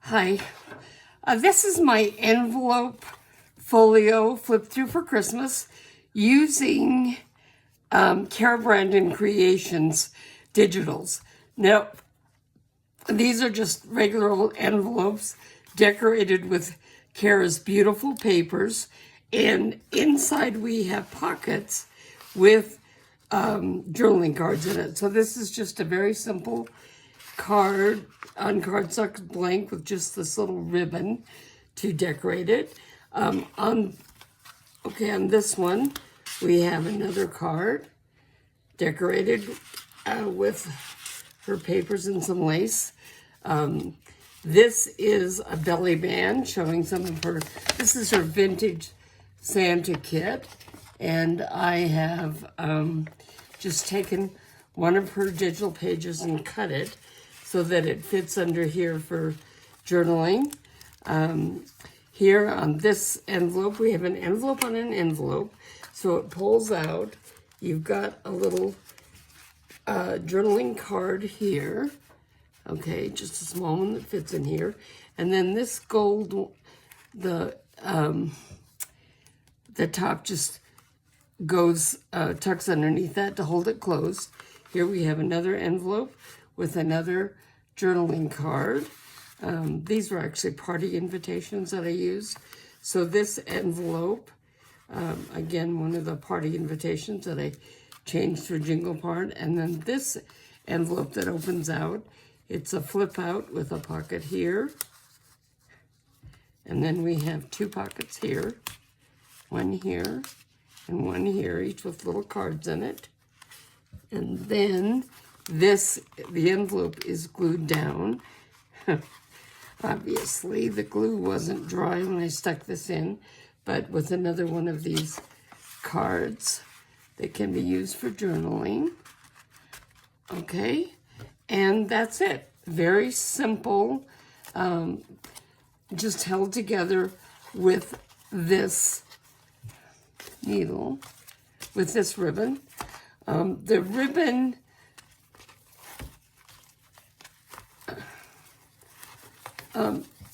Hi, this is my envelope folio flip through for Christmas using Cara Brandon Creations digitals. Now, these are just regular old envelopes decorated with Cara's beautiful papers, and inside we have pockets with journaling cards in it. So this is just a very simple card on cardstock blank with just this little ribbon to decorate it. On this one we have another card decorated with her papers and some lace. This is a belly band showing some of her, this is her vintage Santa kit, and I have just taken one of her digital pages and cut it so that it fits under here for journaling. Here on this envelope, we have an envelope on an envelope, so it pulls out. You've got a little journaling card here. Okay, just a small one that fits in here. And then this gold, the top just goes, tucks underneath that to hold it closed. Here we have another envelope with another journaling card. These were actually party invitations that I used. So this envelope, again, one of the party invitations that I changed for Jingle Part. And then this envelope that opens out, it's a flip out with a pocket here. And then we have two pockets here, one here and one here, each with little cards in it. And then the envelope is glued down. Obviously, the glue wasn't dry when I stuck this in, but with another one of these cards that can be used for journaling. Okay, and that's it. Very simple, just held together with this needle, with this ribbon. The ribbon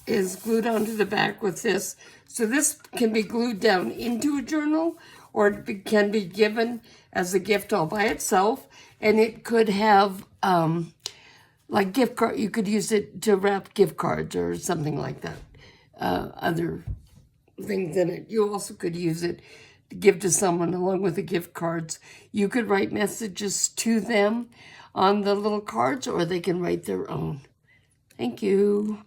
is glued onto the back with this. So this can be glued down into a journal, or it can be given as a gift all by itself. And it could have, like gift card, you could use it to wrap gift cards or something like that. Other things in it. You also could use it to give to someone along with the gift cards. You could write messages to them on the little cards, or they can write their own. Thank you.